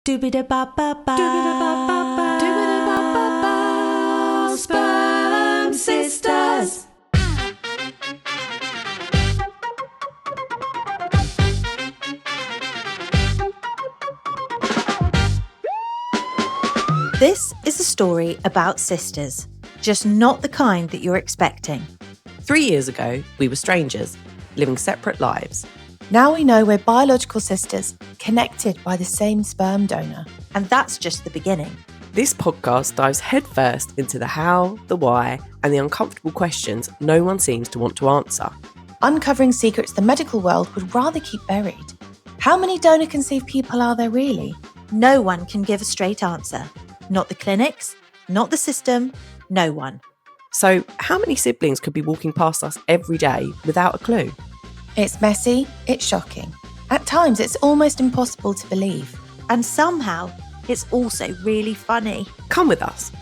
Doobida-ba-ba-ba. Doobida-ba-ba-ba. Doobida-ba-ba-ba. Sperm Sisters. This is a story about sisters, just not the kind that you're expecting. 3 years ago, we were strangers, living separate lives. Now we know we're biological sisters, connected by the same sperm donor. And that's just the beginning. This podcast dives headfirst into the how, the why, and the uncomfortable questions no one seems to want to answer. Uncovering secrets the medical world would rather keep buried. How many donor-conceived people are there really? No one can give a straight answer. Not the clinics, not the system, no one. So, how many siblings could be walking past us every day without a clue? It's messy, it's shocking. At times, it's almost impossible to believe. And somehow, it's also really funny. Come with us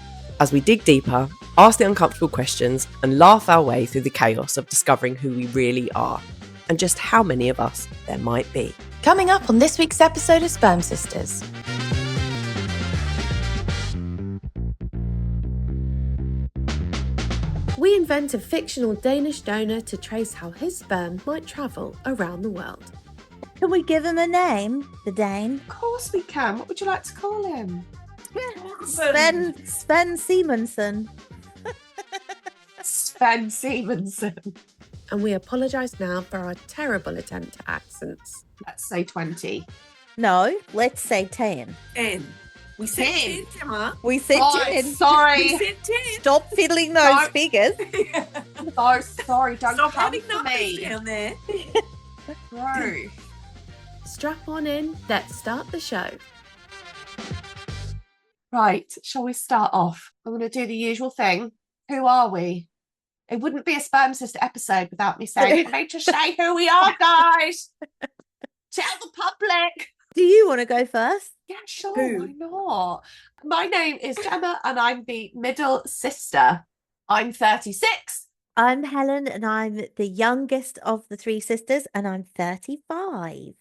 as we dig deeper, ask the uncomfortable questions, and laugh our way through the chaos of discovering who we really are and just how many of us there might be. Coming up on this week's episode of Sperm Sisters. We invent a fictional Danish donor to trace how his sperm might travel around the world. Can we give him a name, the Dane? Of course we can. What would you like to call him? Sven Simonsen. Sven Simonsen. And we apologise now for our terrible attempt at accents. Let's say 20. No, let's say 10. 10. We said 10. 10, Gemma. We said Oh, 10. sorry. We said 10. Stop fiddling those Don't- figures. Oh, sorry. Don't Stop come having for numbers me. down there. Bro. Strap on in, let's start the show. Right. Shall we start off? I'm going to do the usual thing. Who are we? It wouldn't be a Sperm Sister episode without me saying, I need to say who we are, guys. Tell the public. Do you want to go first? Yeah, sure. Who? Why not? My name is Gemma and I'm the middle sister. I'm 36. I'm Helen and I'm the youngest of the three sisters and I'm 35.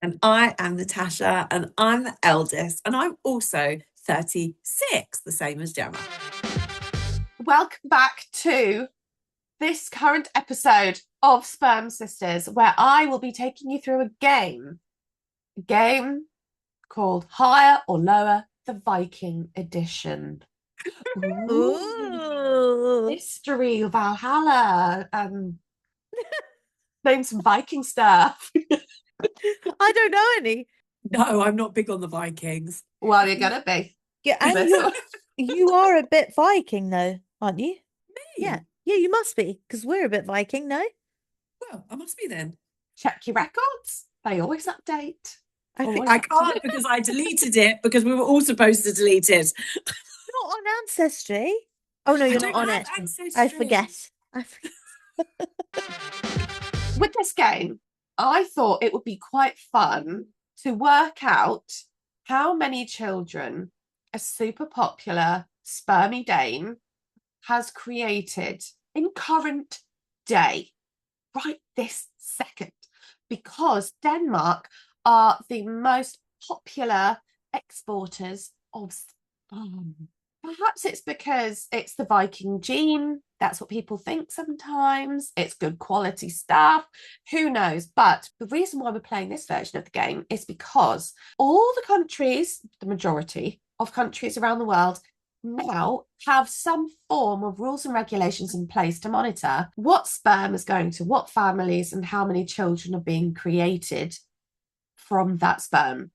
And I am Natasha and I'm the eldest and I'm also 36, the same as Gemma. Welcome back to this current episode of Sperm Sisters, where I will be taking you through a game called Higher or Lower, the Viking Edition. Ooh. History of Valhalla, name some Viking stuff. I don't know any. No, I'm not big on the Vikings. Well, you're gonna be. Yeah, and you are a bit Viking though, aren't you? Me? Yeah, you must be because we're a bit Viking, no? Well, I must be then. Check your records. They always update. Always I can't because I deleted it because we were all supposed to delete it. Not on Ancestry. Oh no, you're I not don't on have it. Ancestry. I forget. With this game, I thought it would be quite fun to work out how many children a super popular spermy Dane has created in current day, right this second, because Denmark are the most popular exporters of sperm. Perhaps it's because it's the Viking gene. That's what people think sometimes. It's good quality stuff. Who knows? But the reason why we're playing this version of the game is because all the countries, the majority of countries around the world, now have some form of rules and regulations in place to monitor what sperm is going to what families and how many children are being created from that sperm.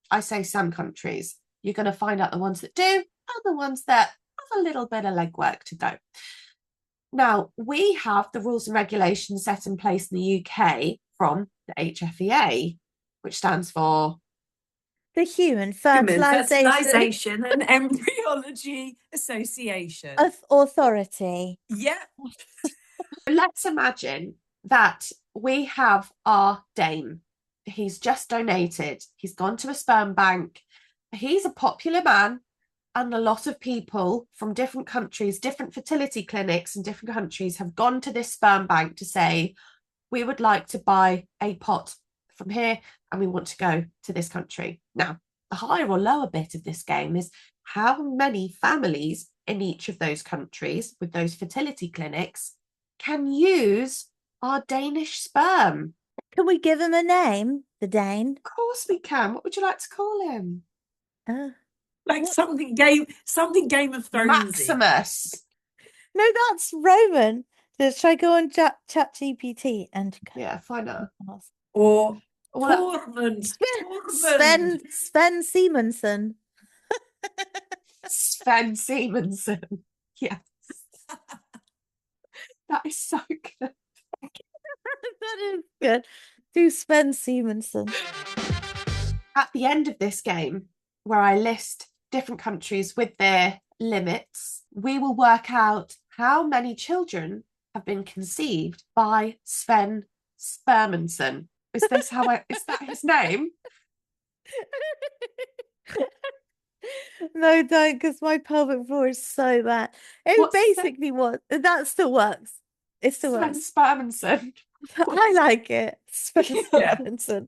I say some countries. You're going to find out the ones that do and the ones that have a little bit of legwork to go. Now, we have the rules and regulations set in place in the UK from the HFEA, which stands for The Human Human Fertilization Fertilization and Embryology Association. Authority. Yeah. Let's imagine that we have our Dane. He's just donated. He's gone to a sperm bank. He's a popular man, and a lot of people from different countries, different fertility clinics in different countries have gone to this sperm bank to say, we would like to buy a pot from here and we want to go to this country. Now, the higher or lower bit of this game is how many families in each of those countries with those fertility clinics can use our Danish sperm. Can we give him a name? The Dane? Of course we can. What would you like to call him? Like something Game of Thrones. Maximus. No, that's Roman. Should I go on ChatGPT and find out. Or Well, Tormund. Sven Simonsen. Sven Simonsen. Yes. That is so good. That is good. Do Sven Simonsen. At the end of this game, where I list different countries with their limits, we will work out how many children have been conceived by Sven Spermanson. Is that his name? No, don't, because my pelvic floor is so bad. That still works. It still Sven works. Spermanson. I like it. Sven Spermanson.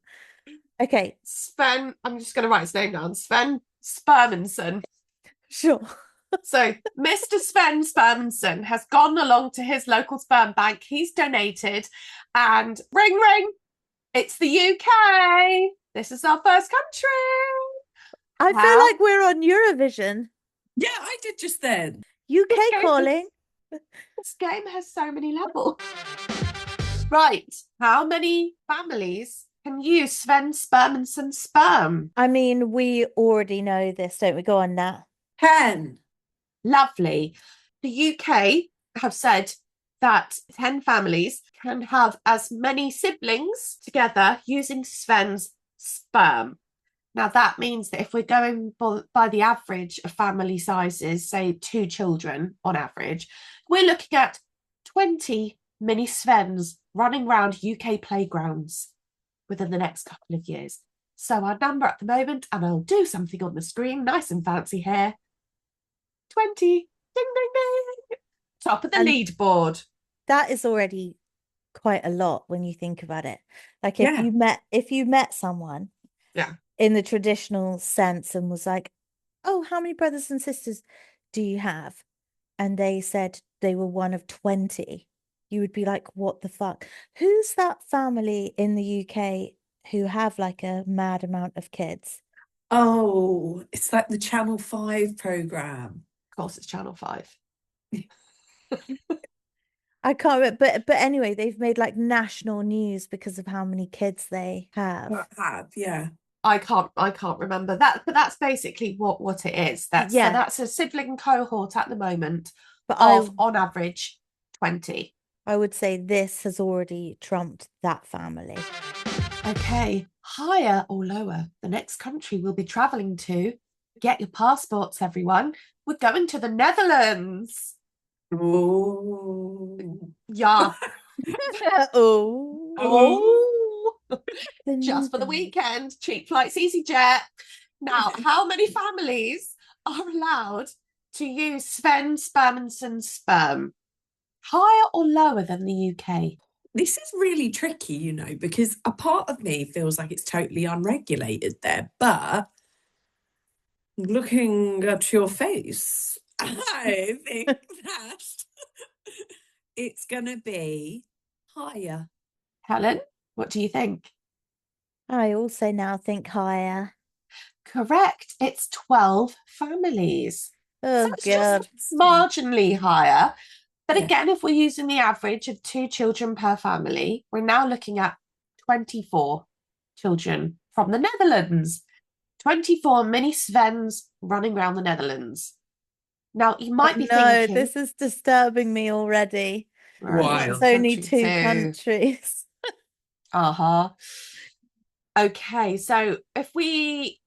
Okay. Sven, I'm just going to write his name down. Sven Spermanson. Sure. So Mr. Sven Spermanson has gone along to his local sperm bank. He's donated, and ring, ring. It's the UK. This is our first country. I feel like we're on Eurovision. Yeah, I did just then. UK calling. This game has so many levels. Right. How many families can use Sven Spermanson's sperm? I mean, we already know this, don't we? Go on, Nat. 10. Lovely. The UK have said that 10 families can have as many siblings together using Sven's sperm. Now, that means that if we're going by the average of family sizes, say 2 children on average, we're looking at 20 mini Svens running around UK playgrounds within the next couple of years. So our number at the moment, and I'll do something on the screen, nice and fancy here, 20. Ding, ding, ding. Top of the leaderboard. That is already quite a lot when you think about it. Like if you met someone in the traditional sense and was like, oh, how many brothers and sisters do you have? And they said they were one of 20. You would be like, what the fuck? Who's that family in the UK who have like a mad amount of kids? Oh, it's like the Channel 5 programme. Of course, it's Channel 5. I can't remember, but anyway, they've made like national news because of how many kids they have. Yeah. I can't remember that, but that's basically what it is. So that's a sibling cohort at the moment, but on average 20. I would say this has already trumped that family. Okay, higher or lower? The next country we'll be traveling to. Get your passports, everyone. We're going to the Netherlands. Oh. Yeah. Just for the weekend. Cheap flights, EasyJet. Now, how many families are allowed to use Sven Spermanson's sperm? Higher or lower than the UK? This is really tricky, because a part of me feels like it's totally unregulated there, but looking at your face, I think that it's going to be higher. Helen, what do you think? I also now think higher. Correct. It's 12 families. Oh, so it's God. just marginally higher. But again, if we're using the average of 2 children per family, we're now looking at 24 children from the Netherlands. 24 mini Svens running around the Netherlands. Now, you might be thinking... No, this is disturbing me already. Right. It's only 2 countries. Uh-huh. Okay, so if we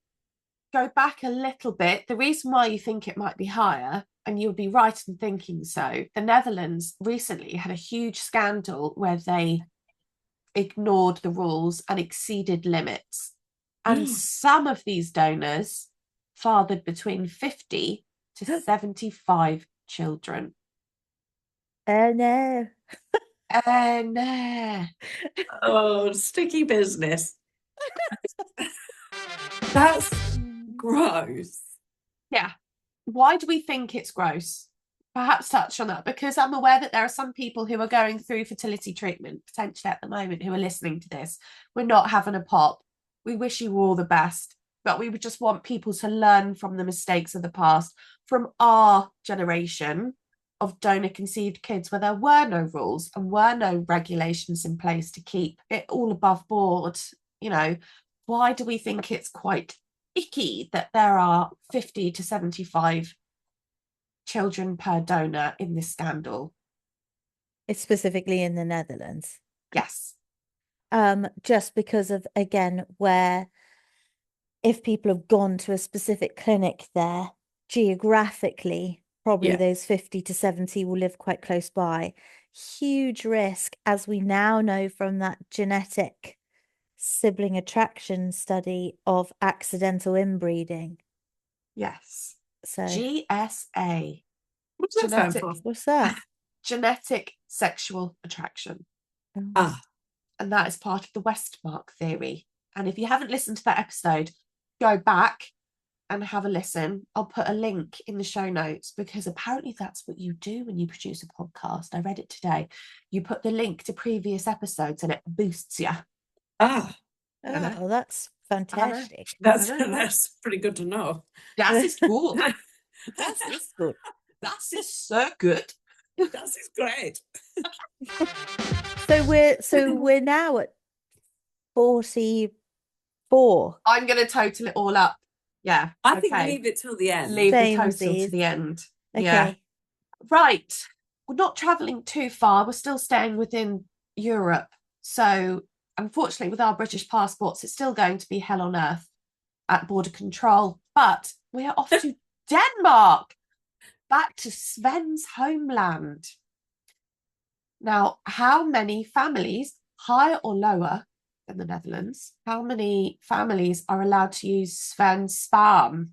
go back a little bit, the reason why you think it might be higher, and you'll be right in thinking so, the Netherlands recently had a huge scandal where they ignored the rules and exceeded limits. And some of these donors fathered between 50 to 75 children. Oh, no. Oh, no. Oh, sticky business. That's gross. Yeah. Why do we think it's gross? Perhaps touch on that, because I'm aware that there are some people who are going through fertility treatment potentially at the moment who are listening to this. We're not having a pop. We wish you all the best, but we would just want people to learn from the mistakes of the past, from our generation of donor conceived kids, where there were no rules and were no regulations in place to keep it all above board. You know, why do we think it's quite icky that there are 50 to 75 children per donor in this scandal? It's specifically in the Netherlands. Yes. Just because of, again, where if people have gone to a specific clinic there, geographically, probably those 50 to 70 will live quite close by. Huge risk, as we now know from that genetic sibling attraction study, of accidental inbreeding. Yes. So GSA. What's that stand for? What's that? Genetic sexual attraction. And that is part of the Westmark theory. And if you haven't listened to that episode, go back and have a listen. I'll put a link in the show notes, because apparently that's what you do when you produce a podcast. I read it today. You put the link to previous episodes and it boosts you. Oh, that's fantastic. That's pretty good to know. That is cool. That is good. That is so good. That is great. So we're now at 44. I'm going to total it all up. Yeah. I think leave it till the end. Leave the total to the end. Okay. Yeah. Right. We're not travelling too far. We're still staying within Europe. So unfortunately, with our British passports, it's still going to be hell on earth at border control. But we are off to Denmark, back to Sven's homeland. Now, how many families, higher or lower than the Netherlands, how many families are allowed to use Sven's sperm?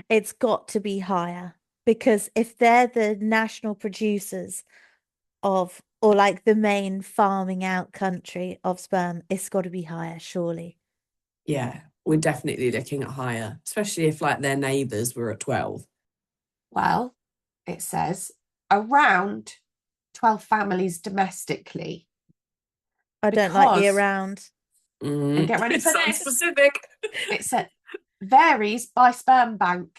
It's got to be higher, because if they're the national producers of, or like the main farming out country of sperm, it's got to be higher, surely. Yeah, we're definitely looking at higher, especially if like their neighbours were at 12. Well, it says around 12 families domestically. I don't like the around. And get ready for this. Specific. It said varies by sperm bank.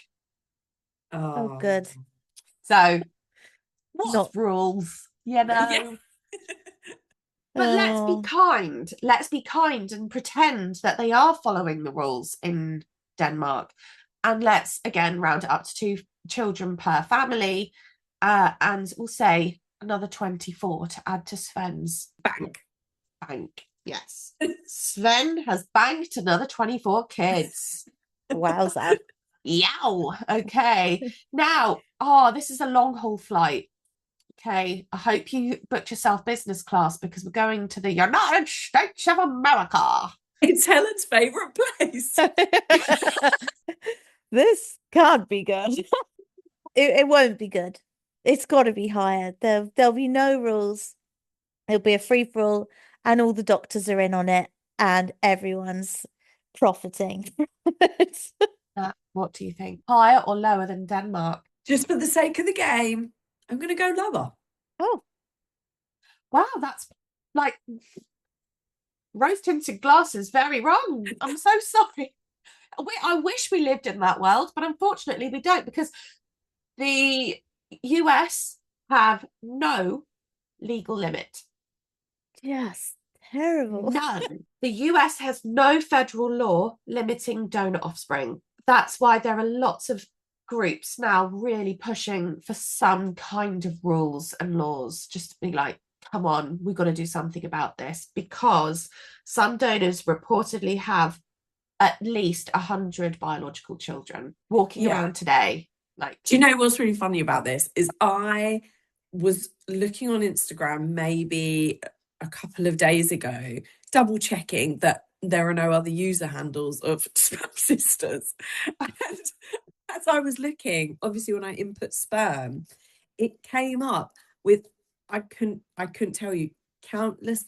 Oh good. So what rules, you know? But let's be kind. Let's be kind and pretend that they are following the rules in Denmark. And let's, again, round it up to 2 children per family. And we'll say another 24 to add to Sven's bank. Yes. Sven has banked another 24 kids. Wowza. Yow. Okay. Now, this is a long haul flight. Okay. I hope you booked yourself business class, because we're going to the United States of America. It's Helen's favourite place. This can't be good. It won't be good. It's got to be higher. There'll be no rules. It'll be a free-for-all, and all the doctors are in on it, and everyone's profiting. What do you think? Higher or lower than Denmark? Just for the sake of the game, I'm going to go lower. Oh. Wow, that's like rose-tinted glasses, very wrong. I'm so sorry. I wish we lived in that world, but unfortunately we don't, because the US have no legal limit. Yes, terrible. None. The US has no federal law limiting donor offspring. That's why there are lots of groups now really pushing for some kind of rules and laws, just to be like, come on, we've got to do something about this, because some donors reportedly have at least 100 biological children walking around today. Like, do you know what's really funny about this is I was looking on Instagram maybe a couple of days ago, double checking that there are no other user handles of Sperm Sisters. And as I was looking, obviously when I input sperm, it came up with, I couldn't tell you, countless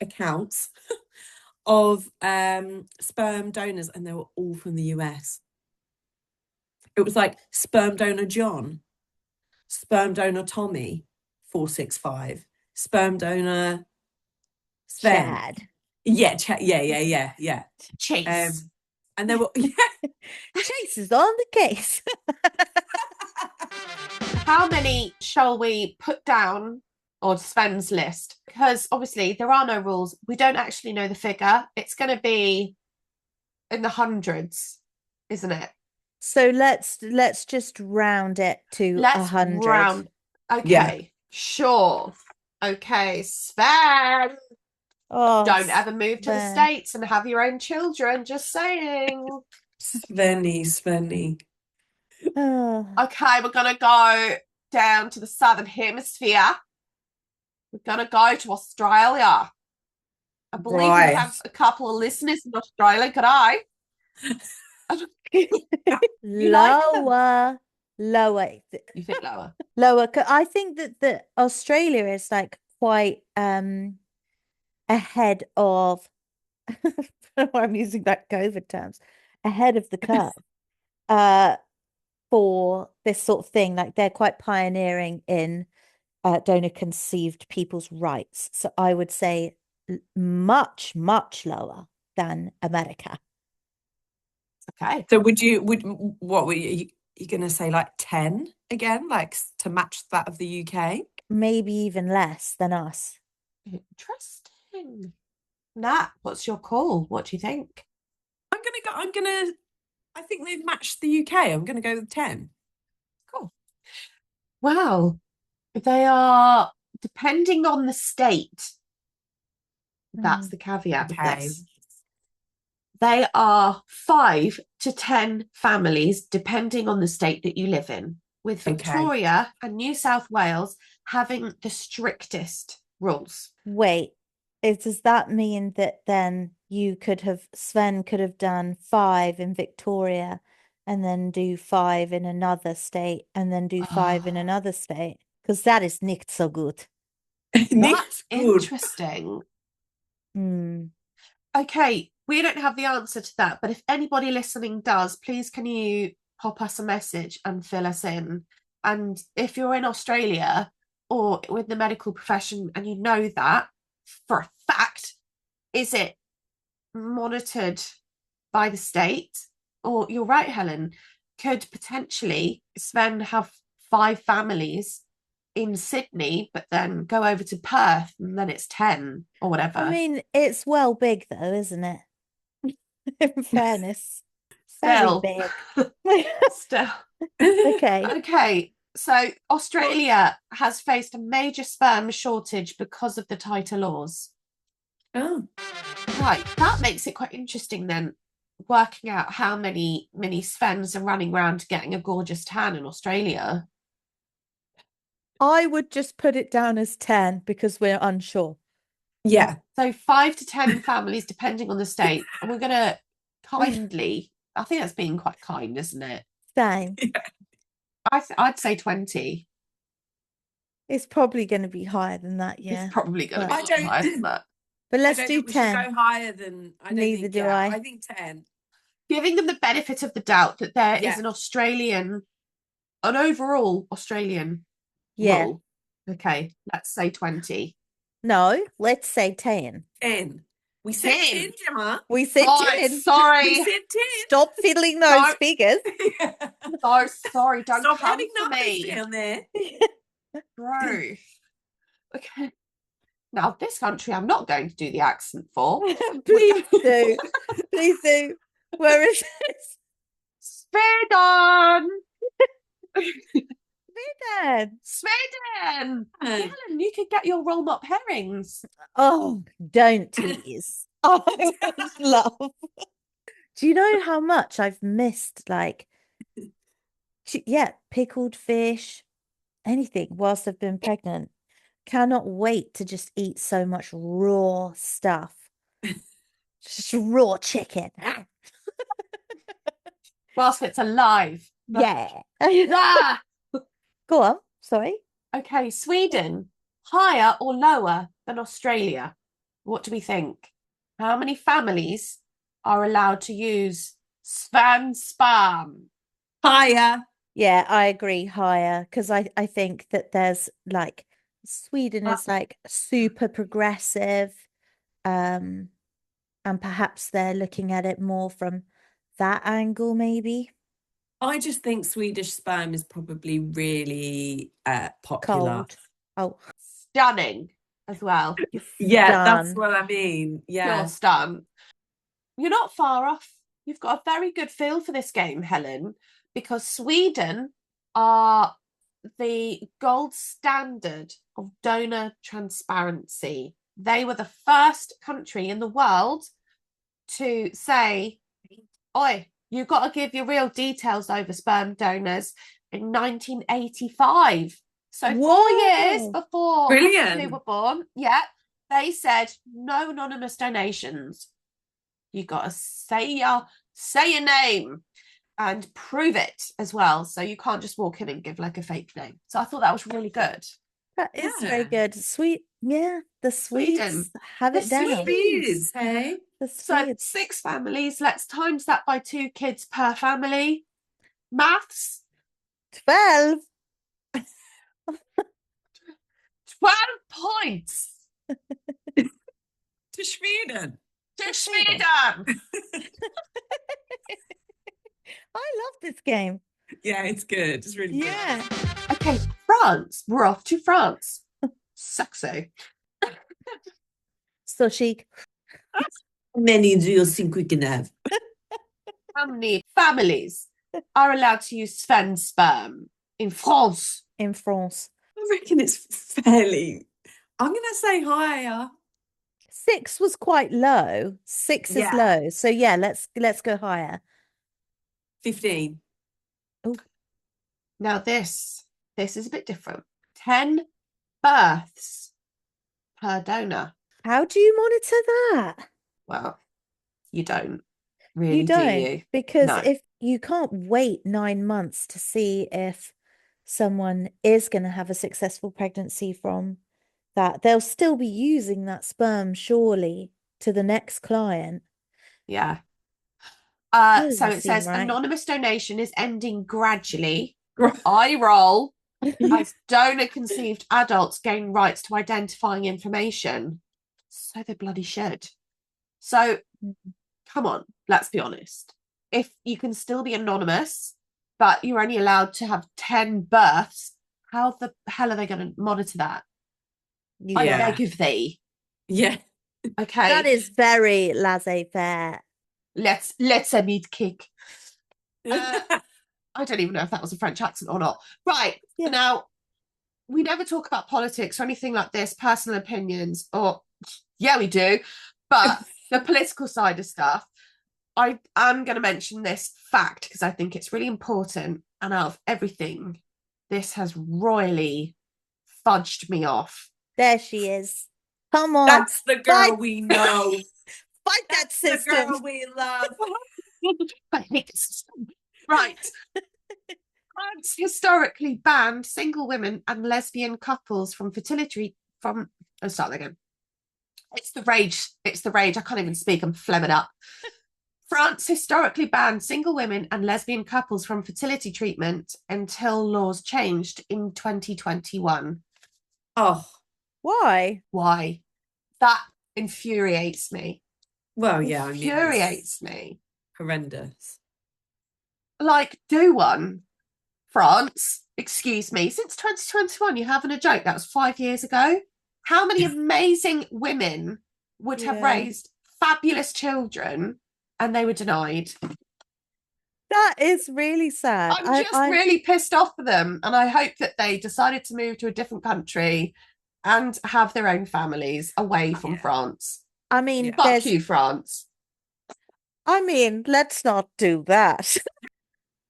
accounts of sperm donors, and they were all from the US. It was like sperm donor John, sperm donor Tommy, 465, sperm donor Sven. Chad. Yeah, yeah. Chase. And they were Chase is on the case. How many shall we put down on Sven's list? Because obviously there are no rules. We don't actually know the figure. It's going to be in the hundreds, isn't it? So let's just round it to 100. Round. Okay, yeah. Sure. Okay, Sven. Oh, don't ever move to the States and have your own children. Just saying. Svenny. Oh. Okay, we're gonna go down to the southern hemisphere. We're gonna go to Australia. I believe we have a couple of listeners in Australia. Could I? Lower. You think lower? Lower. I think that Australia is like quite ahead of I'm using that COVID terms, ahead of the curve for this sort of thing. Like they're quite pioneering in donor conceived people's rights. So I would say much, much lower than America. Okay. So what were you going to say, like 10 again, like to match that of the UK? Maybe even less than us. Interesting. Nat, what's your call? What do you think? I think they've matched the UK. I'm going to go with 10. Cool. Wow. They are, depending on the state, that's the caveat of this. They are 5 to 10 families, depending on the state that you live in, with Victoria and New South Wales having the strictest rules. Wait, does that mean that then Sven could have done 5 in Victoria and then do 5 in another state and then do 5 in another state? Because that is nicht so good. That's interesting. Okay, we don't have the answer to that, but if anybody listening does, please can you pop us a message and fill us in? And if you're in Australia or with the medical profession and you know that for a fact, is it monitored by the state? Or you're right, Helen, could potentially Sven have 5 families in Sydney, but then go over to Perth and then it's 10 or whatever. I mean, it's well big though, isn't it? In fairness. Still. Very big. Still. Okay. So Australia has faced a major sperm shortage because of the tighter laws. Oh. Right. That makes it quite interesting then, working out how many Svens are running around getting a gorgeous tan in Australia. I would just put it down as 10 because we're unsure. Yeah. So 5 to 10 families, depending on the state. And we're going to kindly, I think that's being quite kind, isn't it? Same. Yeah. I'd say 20. It's probably going to be higher than that, yeah. It's probably going to be higher than that. But let's do 10. Go higher than. Neither do I. I think 10. Giving them the benefit of the doubt that there is an overall Australian rule. Okay, let's say 20. No, let's say 10. 10. We said 10, Gemma. We said 10. Sorry. We said 10. Stop fiddling those figures. So sorry. Don't Stop come having for me down there. Bro. Okay. Now, this country I'm not going to do the accent for. Please do. Please do. Where is this? Sweden! Sweden! Helen, you could get your roll up herrings. Oh, don't tease. I would love. Do you know how much I've missed, like, pickled fish, anything whilst I've been pregnant? Cannot wait to just eat so much raw stuff. Just raw chicken. Whilst it's alive. Yeah. Ah! Go on. Sorry. Okay, Sweden, higher or lower than Australia? What do we think? How many families are allowed to use Sperm Sperm? Higher. Yeah, I agree, higher, because I think that there's like Sweden is like super progressive, and perhaps they're looking at it more from that angle, maybe. I just think Swedish sperm is probably really popular. Cold. Oh, Stunning as well. Yeah, that's done. what I mean. Yeah. You're stunned. You're not far off. You've got a very good feel for this game, Helen, because Sweden are the gold standard of donor transparency. They were the first country in the world to say, oi, you've got to give your real details over sperm donors in 1985. So Whoa. 4 years before Brilliant. they were born, yeah, they said no anonymous donations. You got to say your name and prove it as well. So you can't just walk in and give like a fake name. So I thought that was really good. That is very good. Yeah, the Swedes have it down. Swedes, hey? The So Swedes. 6 families. Let's times that by 2 kids per family. Maths. 12. 12 points To Sweden. to Sweden. I love this game. Yeah, it's good. It's really Yeah. good. Okay, France. We're off to France. Sexy. So chic. How many do you think we can have? How many families are allowed to use Sven sperm in France? In France. I reckon it's fairly. I'm going to say higher. 6 was quite low. 6 is low. So yeah, let's go higher. 15. Oh. Now this is a bit different. 10 births per donor. How do you monitor that? Well, you don't really, You don't, do you? because No. if you can't wait 9 months to see if someone is going to have a successful pregnancy from that, they'll still be using that sperm surely to the next client. Yeah. That So doesn't it seem says right. anonymous donation is ending gradually. I roll as donor conceived adults gain rights to identifying information. So they bloody should. So come on, let's be honest. If you can still be anonymous, but you're only allowed to have 10 births, how the hell are they going to monitor that? I beg of thee. Yeah. Okay. That is very laissez-faire. Let's a meat kick. I don't even know if that was a French accent or not. Right. Yeah. Now, we never talk about politics or anything like this, personal opinions, or yeah, we do. But the political side of stuff, I am going to mention this fact because I think it's really important. And out of everything, this has royally fudged me off. There she is. Come on. That's the girl we know. Fight that system. The girl we love. I hate the system. Right. France historically banned single women and lesbian couples from fertility from I'll start again. It's the rage. I can't even speak. I'm flemming up. France historically banned single women and lesbian couples from fertility treatment until laws changed in 2021. Oh. Why? Why? That infuriates me. Well, yeah. Infuriates me. Horrendous. Like, do one. France, excuse me. Since 2021, you're having a joke. That was 5 years ago. How many amazing women would have raised fabulous children and they were denied? That is really sad. I'm just really pissed off for them. And I hope that they decided to move to a different country and have their own families away from France. I mean, fuck you, France. I mean, let's not do that.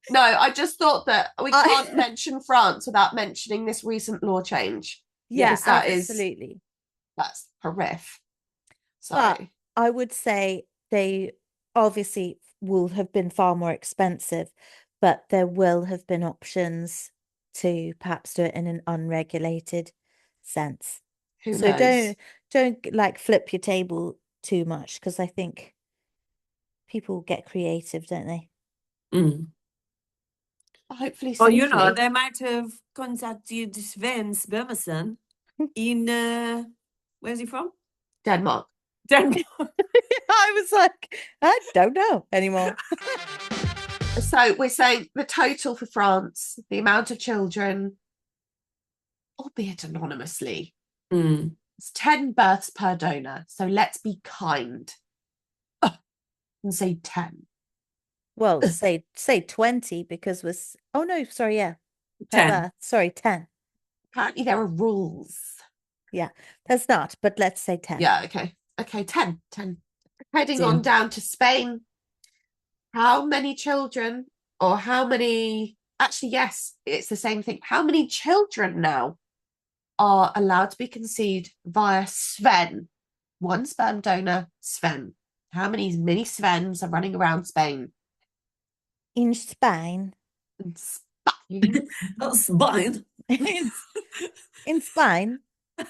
No, I just thought that we can't mention France without mentioning this recent law change. Yes, absolutely. That's horrific. But I would say they obviously will have been far more expensive, but there will have been options to perhaps do it in an unregulated sense. Who knows? Don't like flip your table too much because I think people get creative, don't they? Hopefully Well, safely. they might have contacted Sven Spermison in where's he from? Denmark. I was like, I don't know anymore. So we're saying the total for France, the amount of children, albeit anonymously, it's 10 births per donor. So let's be kind and say 10. Well, say 20 because oh no, sorry, yeah. 10. Sorry, 10. Apparently there are rules. Yeah, there's not, but let's say 10. Yeah, okay. Okay, 10. Heading on down to Spain. How many children or how many... Actually, yes, it's the same thing. How many children now are allowed to be conceived via Sven? One sperm donor, Sven. How many mini Svens are running around Spain? In Spain. In Spain. Spain. In Spain,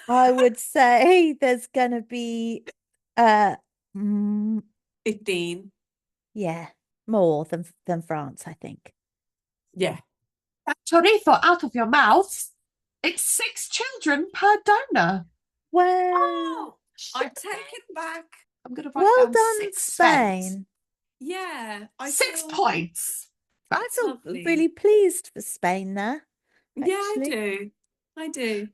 I would say there's gonna be 15. Yeah, more than France, I think. Yeah. That chorizo out of your mouth. It's 6 children per donor. Wow. Oh, I take it back. I'm going to write down done, 6 Spain. Spence. Yeah. 6 points. I feel really pleased for Spain there. Actually. Yeah, I do.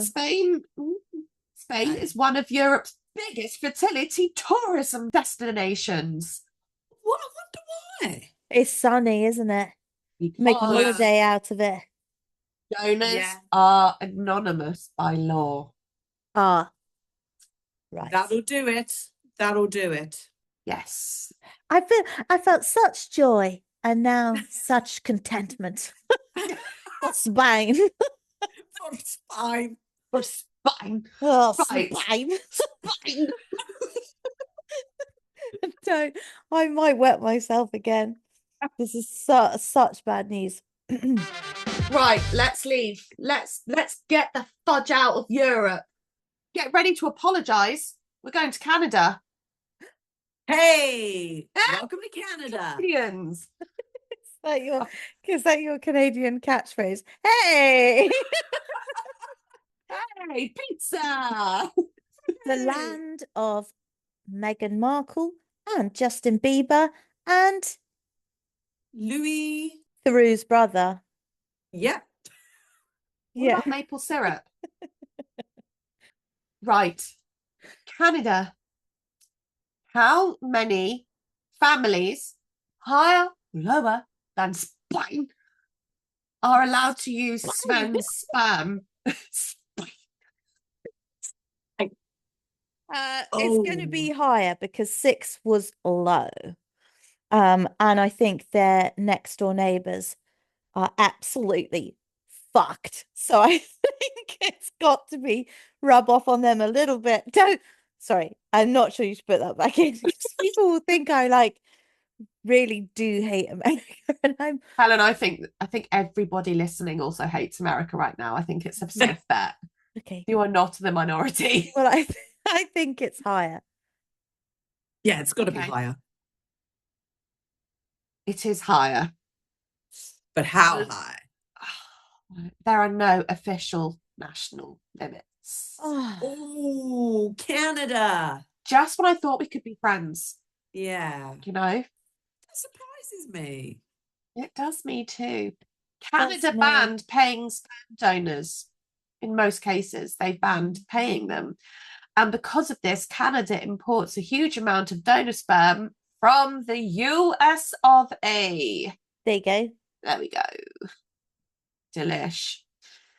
Spain is one of Europe's biggest fertility tourism destinations. What? I wonder why. It's sunny, isn't it? Make a holiday out of it. Donors are anonymous by law. Right. That'll do it. Yes. I felt such joy and now such contentment. For Spain. For Spain. Oh, right. Spain. Don't. I might wet myself again. This is such bad news. Right, let's leave. Let's get the fudge out of Europe. Get ready to apologise. We're going to Canada. Hey, welcome to Canada. Canadians. Is that your Canadian catchphrase? Hey! Hey, pizza! The land of Meghan Markle and Justin Bieber and Louis Theroux's brother. Yeah. What about maple syrup? Right. Canada. How many families higher, lower than Spain are allowed to use Sven's sperm? It's going to be higher because 6 was low. And I think their next door neighbors are absolutely fucked. So I think it's got to be rub off on them a little bit. Sorry, I'm not sure you should put that back in because people will think I really do hate America. And Helen, I think everybody listening also hates America right now. I think it's a safe bet. Okay. You are not the minority. Well, I think it's higher. Yeah, it's got to be higher. It is higher. But how high? There are no official national limits. Oh, Canada. Just when I thought we could be friends. Yeah. You know? That surprises me. It does me too. Canada banned paying sperm donors. In most cases, they've banned paying them. And because of this, Canada imports a huge amount of donor sperm from the US of A. There you go. There we go. Delish.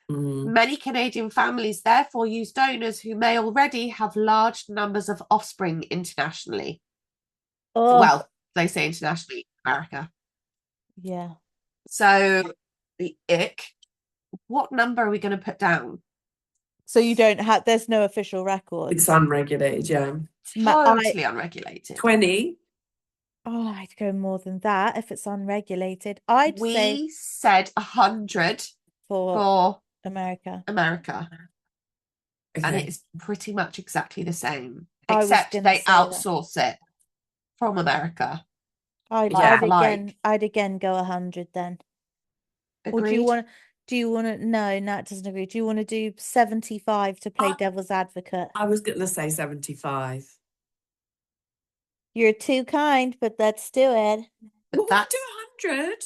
Many Canadian families therefore use donors who may already have large numbers of offspring internationally. Well, they say internationally, America. Yeah. So the ick. What number are we going to put down? So you don't have, there's no official record. It's unregulated, yeah. Totally unregulated. 20. Oh, I'd go more than that if it's unregulated. We said 100 for America. and it's pretty much exactly the same, I was except gonna they say that. outsource it from America. I'd again go 100 then. Or Agreed. do you want to no, Nat doesn't agree. Do you want to do 75 to play devil's advocate? I was gonna say 75. You're too kind, but let's do it. But that's 100.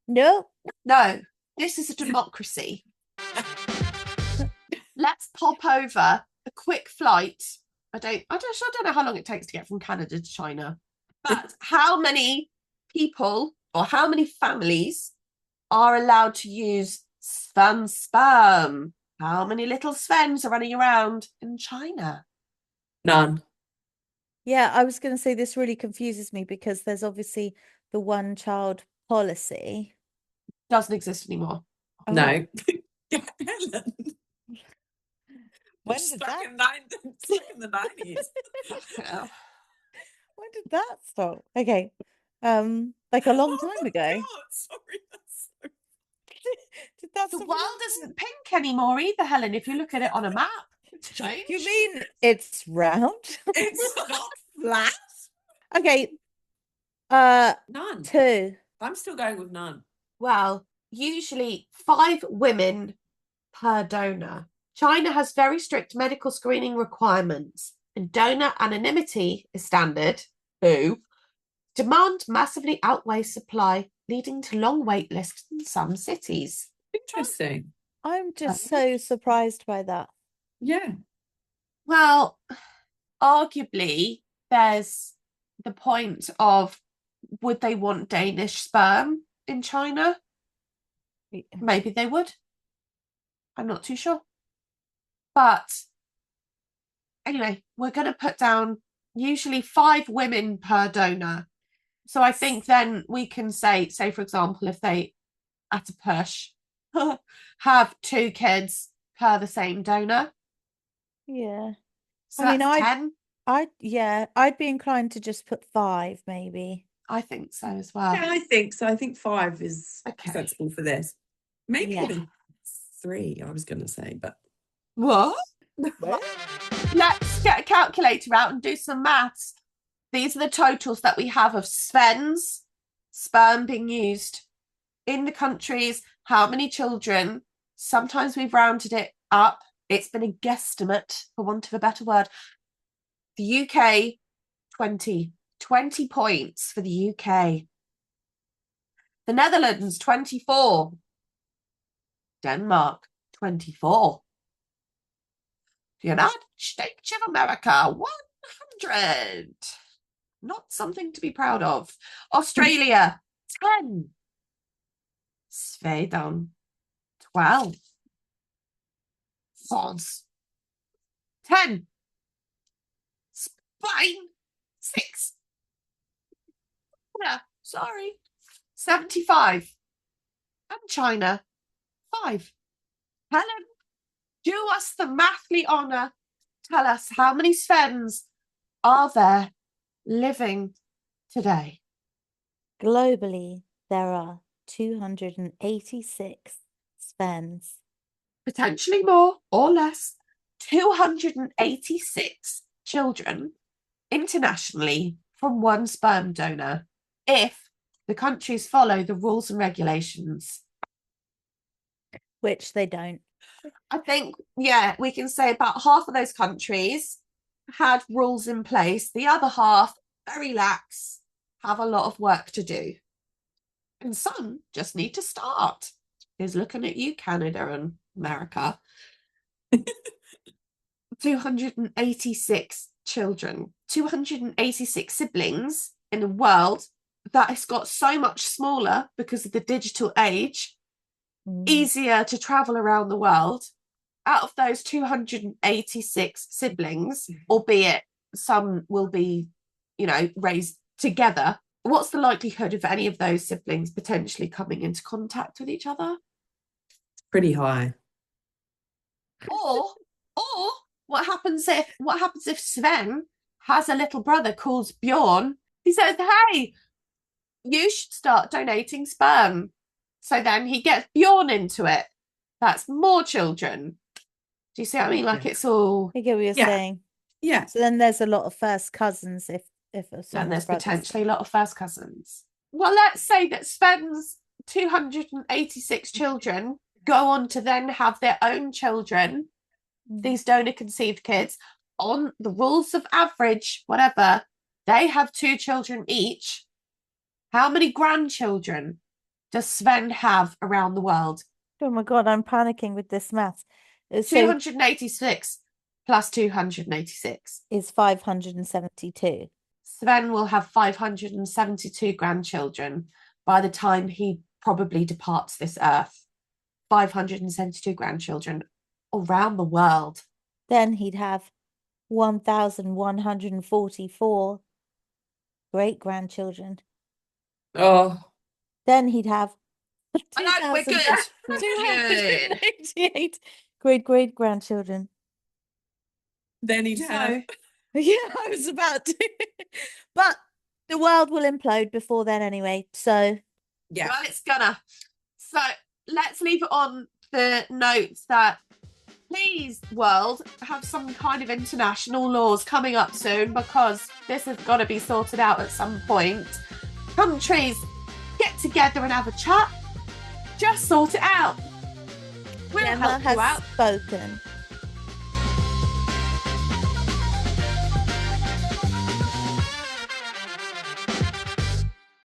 No. This is a democracy. Let's pop over a quick flight. I don't know how long it takes to get from Canada to China. But how many people or how many families are allowed to use sperm? How many little Svens are running around in China? None. Yeah, I was going to say this really confuses me because there's obviously the one child policy. Doesn't exist anymore. No. Helen. When did stuck in the 90s. Yeah. When did that stop? Okay. Like a long time ago. God, sorry, that's so... Did that the world isn't pink anymore either, Helen, if you look at it on a map. It's changed. You mean it's round? It's not flat. Okay. None. 2. I'm still going with none. Well, usually 5 women per donor. China has very strict medical screening requirements, and donor anonymity is standard. Demand massively outweighs supply, leading to long wait lists in some cities. Interesting. I'm just so surprised by that. Yeah. Well, arguably, there's the point of, would they want Danish sperm in China? Maybe they would. I'm not too sure. But anyway, we're going to put down usually 5 women per donor. So I think then we can say, for example, if they, at a push, have 2 kids per the same donor. Yeah. So I mean, 10. I'd be inclined to just put 5, maybe. I think so as well. Yeah, I think so. I think 5 is sensible for this. Maybe even 3, I was going to say, but... What? Let's get a calculator out and do some maths. These are the totals that we have of Svens, sperm being used in the countries, how many children. Sometimes we've rounded it up. It's been a guesstimate, for want of a better word. The UK, 20. 20 points for the UK. The Netherlands, 24. Denmark, 24. The United States of America, 100. Not something to be proud of. Australia, 10. Sweden, 12. France, 10. Spain, 6. Sorry, 75. And China, 5. Helen, do us the mathly honour. Tell us, how many Svens are there living today? Globally, there are 286 Svens. Potentially more or less. 286 children internationally from one sperm donor, if the countries follow the rules and regulations. Which they don't. I think, we can say about half of those countries had rules in place. The other half, very lax, have a lot of work to do. And some just need to start. Is looking at you, Canada and America. 286 children, 286 siblings in a world that has got so much smaller because of the digital age, easier to travel around the world. Out of those 286 siblings, albeit some will be, raised together, what's the likelihood of any of those siblings potentially coming into contact with each other? Pretty high. Or what happens if Sven has a little brother called Bjorn? He says, hey, you should start donating sperm. So then he gets Bjorn into it. That's more children. Do you see what I mean? Like it's all. I get what you're saying. Yeah. So then there's a lot of first cousins if and there's potentially a lot of first cousins. Well, let's say that Sven's 286 children go on to then have their own children, these donor-conceived kids, on the rules of average, whatever, they have 2 children each. How many grandchildren does Sven have around the world? Oh my God, I'm panicking with this math. 286 plus 286 is 572. Sven will have 572 grandchildren by the time he probably departs this earth. 572 grandchildren around the world. Then he'd have 1,144 great-grandchildren. Oh. Then he'd have we're good. 288 great-great-grandchildren. Then he'd have. Yeah, I was about to. But the world will implode before then anyway, so. Yeah. Well, it's gonna. So let's leave it on the notes that please, world, have some kind of international laws coming up soon, because this has got to be sorted out at some point. Countries, get together and have a chat. Just sort it out. We'll help you out. Spoken.